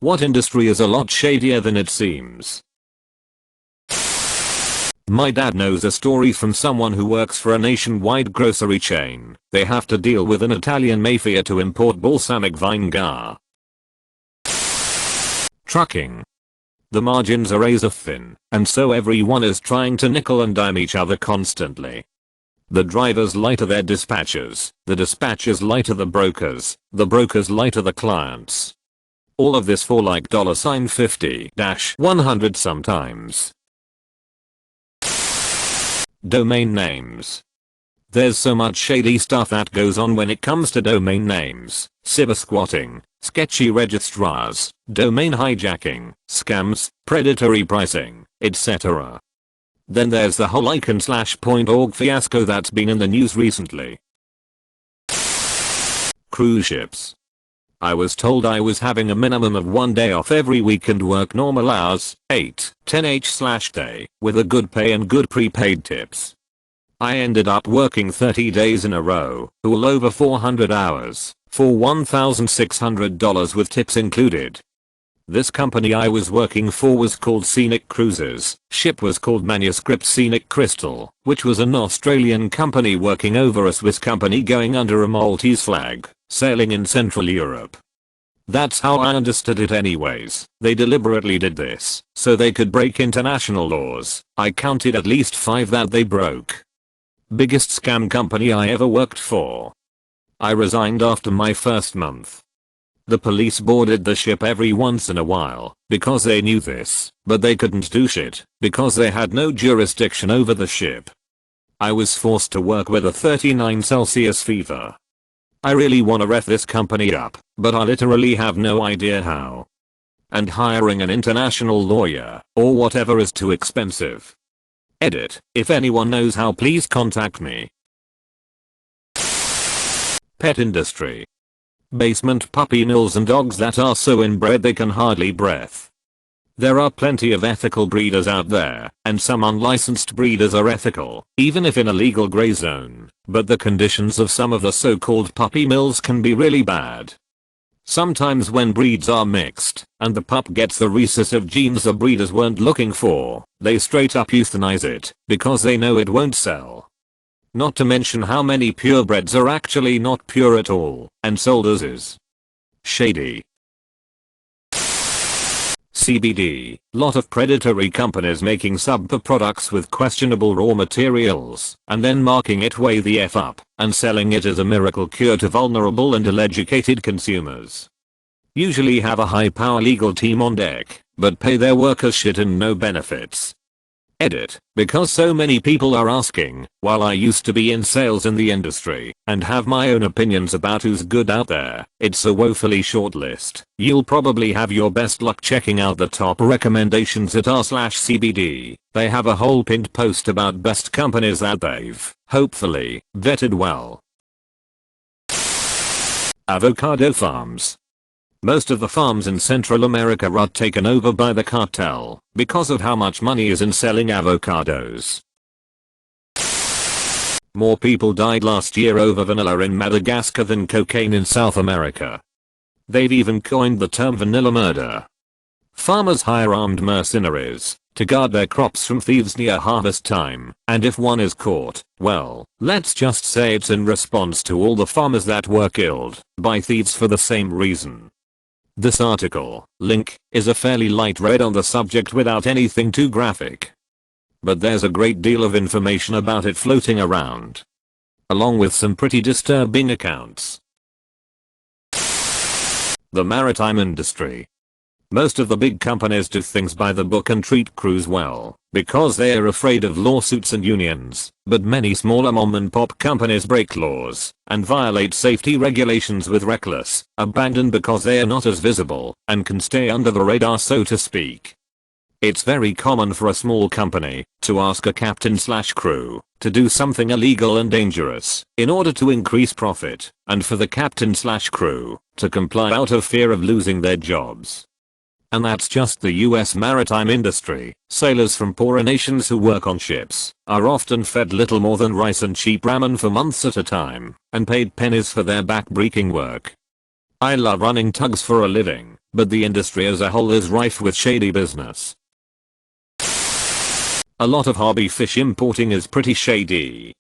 What industry is a lot shadier than it seems? My dad knows a story from someone who works for a nationwide grocery chain. They have to deal with an Italian mafia to import balsamic vinegar. Trucking. The margins are razor thin, and so everyone is trying to nickel and dime each other constantly. The drivers lie to their dispatchers, the dispatchers lie to the brokers lie to the clients. All of this for like $50-100 sometimes. Domain names. There's so much shady stuff that goes on when it comes to domain names. Cyber squatting, sketchy registrars, domain hijacking, scams, predatory pricing, etc. Then there's the whole icon/.org fiasco that's been in the news recently. Cruise ships. I was told I was having a minimum of 1 day off every week and work normal hours, 8-10 h/day, with a good pay and good prepaid tips. I ended up working 30 days in a row, all over 400 hours, for $1,600 with tips included. This company I was working for was called Scenic Cruises, ship was called Manuscript Scenic Crystal, which was an Australian company working over a Swiss company going under a Maltese flag, sailing in Central Europe. That's how I understood it anyways. They deliberately did this, so they could break international laws. I counted at least 5 that they broke. Biggest scam company I ever worked for. I resigned after my first month. The police boarded the ship every once in a while, because they knew this, but they couldn't do shit, because they had no jurisdiction over the ship. I was forced to work with a 39 Celsius fever. I really wanna ref this company up, but I literally have no idea how. And hiring an international lawyer, or whatever is too expensive. Edit, if anyone knows how please contact me. Pet industry. Basement puppy mills and dogs that are so inbred they can hardly breathe. There are plenty of ethical breeders out there, and some unlicensed breeders are ethical, even if in a legal gray zone, but the conditions of some of the so-called puppy mills can be really bad. Sometimes when breeds are mixed, and the pup gets the recessive genes the breeders weren't looking for, they straight up euthanize it, because they know it won't sell. Not to mention how many purebreds are actually not pure at all, and sold as is. Shady. CBD, lot of predatory companies making subpar products with questionable raw materials, and then marking it way the F up, and selling it as a miracle cure to vulnerable and ill-educated consumers. Usually have a high-power legal team on deck, but pay their workers shit and no benefits. Edit, because so many people are asking, while I used to be in sales in the industry, and have my own opinions about who's good out there, it's a woefully short list. You'll probably have your best luck checking out the top recommendations at r/CBD. They have a whole pinned post about best companies that they've, hopefully, vetted well. Avocado farms. Most of the farms in Central America are taken over by the cartel because of how much money is in selling avocados. More people died last year over vanilla in Madagascar than cocaine in South America. They've even coined the term vanilla murder. Farmers hire armed mercenaries to guard their crops from thieves near harvest time, and if one is caught, well, let's just say it's in response to all the farmers that were killed by thieves for the same reason. This article, link, is a fairly light read on the subject without anything too graphic. But there's a great deal of information about it floating around. Along with some pretty disturbing accounts. The maritime industry. Most of the big companies do things by the book and treat crews well, because they are afraid of lawsuits and unions, but many smaller mom and pop companies break laws and violate safety regulations with reckless abandon because they are not as visible and can stay under the radar, so to speak. It's very common for a small company to ask a captain/crew to do something illegal and dangerous in order to increase profit, and for the captain/crew to comply out of fear of losing their jobs. And that's just the US maritime industry. Sailors from poorer nations who work on ships are often fed little more than rice and cheap ramen for months at a time, and paid pennies for their back-breaking work. I love running tugs for a living, but the industry as a whole is rife with shady business. A lot of hobby fish importing is pretty shady.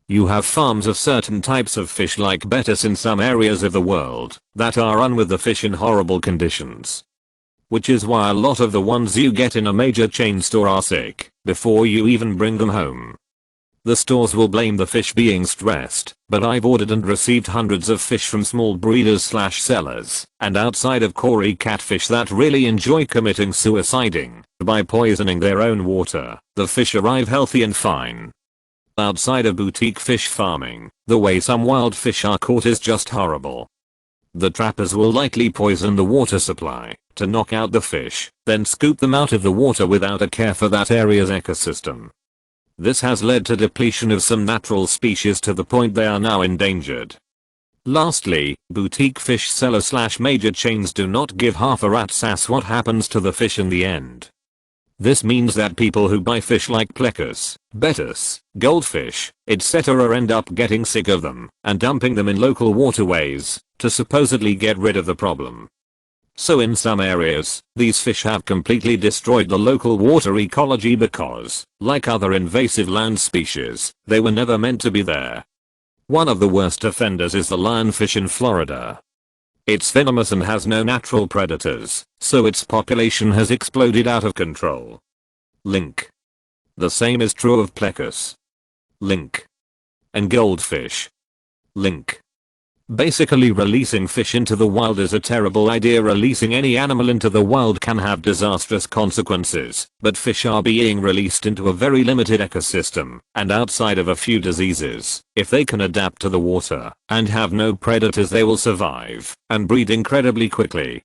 You have farms of certain types of fish like bettas in some areas of the world that are run with the fish in horrible conditions. Which is why a lot of the ones you get in a major chain store are sick before you even bring them home. The stores will blame the fish being stressed, but I've ordered and received hundreds of fish from small breeders/sellers and outside of Cory catfish that really enjoy committing suiciding by poisoning their own water. The fish arrive healthy and fine. Outside of boutique fish farming, the way some wild fish are caught is just horrible. The trappers will likely poison the water supply to knock out the fish, then scoop them out of the water without a care for that area's ecosystem. This has led to depletion of some natural species to the point they are now endangered. Lastly, boutique fish sellers/major chains do not give half a rat's ass what happens to the fish in the end. This means that people who buy fish like plecus, bettas, goldfish, etc. end up getting sick of them and dumping them in local waterways to supposedly get rid of the problem. So in some areas, these fish have completely destroyed the local water ecology because, like other invasive land species, they were never meant to be there. One of the worst offenders is the lionfish in Florida. It's venomous and has no natural predators, so its population has exploded out of control. Link. The same is true of plecus. Link. And goldfish. Link. Basically, releasing fish into the wild is a terrible idea. Releasing any animal into the wild can have disastrous consequences, but fish are being released into a very limited ecosystem and outside of a few diseases. If they can adapt to the water and have no predators, they will survive and breed incredibly quickly.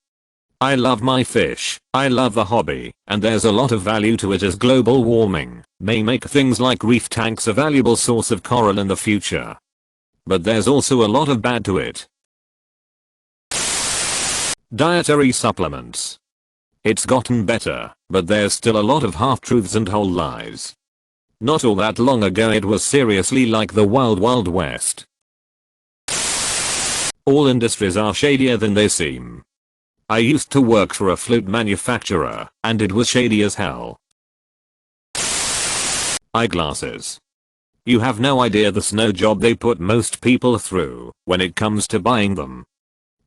I love my fish, I love the hobby, and there's a lot of value to it as global warming may make things like reef tanks a valuable source of coral in the future. But there's also a lot of bad to it. Dietary supplements. It's gotten better, but there's still a lot of half-truths and whole lies. Not all that long ago it was seriously like the Wild Wild West. All industries are shadier than they seem. I used to work for a flute manufacturer, and it was shady as hell. Eyeglasses. You have no idea the snow job they put most people through when it comes to buying them.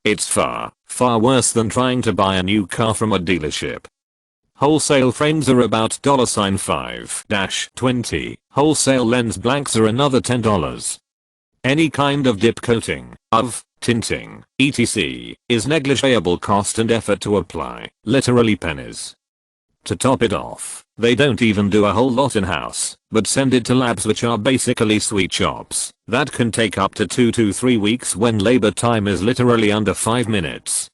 It's far, far worse than trying to buy a new car from a dealership. Wholesale frames are about $5-20. Wholesale lens blanks are another $10. Any kind of dip coating, tinting, etc. is negligible cost and effort to apply, literally pennies. To top it off, they don't even do a whole lot in-house, but send it to labs which are basically sweet shops that can take up to 2 to 3 weeks when labor time is literally under 5 minutes.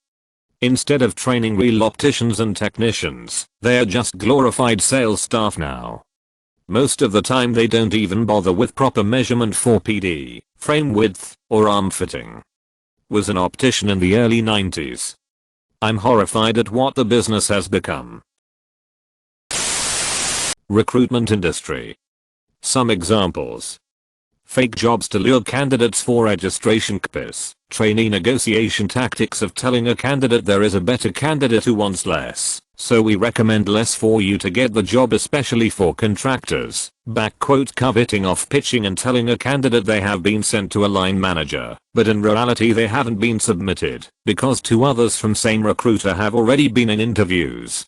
Instead of training real opticians and technicians, they are just glorified sales staff now. Most of the time they don't even bother with proper measurement for PD, frame width, or arm fitting. Was an optician in the early 90s. I'm horrified at what the business has become. Recruitment industry. Some examples. Fake jobs to lure candidates for registration. KPIS. Trainee negotiation tactics of telling a candidate there is a better candidate who wants less, so we recommend less for you to get the job, especially for contractors. Coveting off pitching and telling a candidate they have been sent to a line manager, but in reality they haven't been submitted because 2 others from same recruiter have already been in interviews.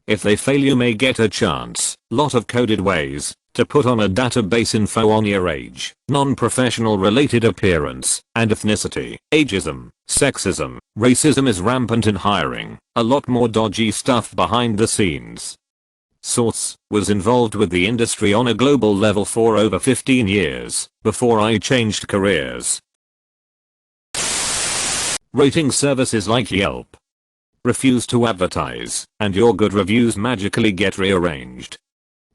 If they fail, you may get a chance. Lot of coded ways to put on a database info on your age, non-professional related appearance, and ethnicity. Ageism, sexism, racism is rampant in hiring. A lot more dodgy stuff behind the scenes. Source: was involved with the industry on a global level for over 15 years before I changed careers. Rating services like Yelp. Refuse to advertise, and your good reviews magically get rearranged.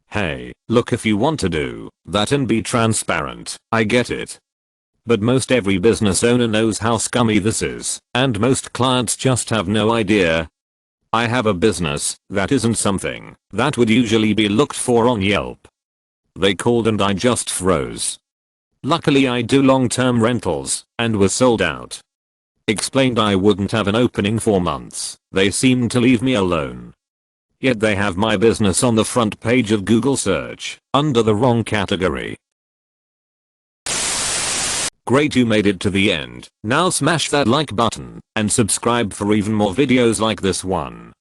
Hey, look, if you want to do that and be transparent, I get it. But most every business owner knows how scummy this is, and most clients just have no idea. I have a business that isn't something that would usually be looked for on Yelp. They called and I just froze. Luckily I do long-term rentals and was sold out. Explained I wouldn't have an opening for months. They seemed to leave me alone. Yet they have my business on the front page of Google search, under the wrong category. Great, you made it to the end. Now smash that like button and subscribe for even more videos like this one.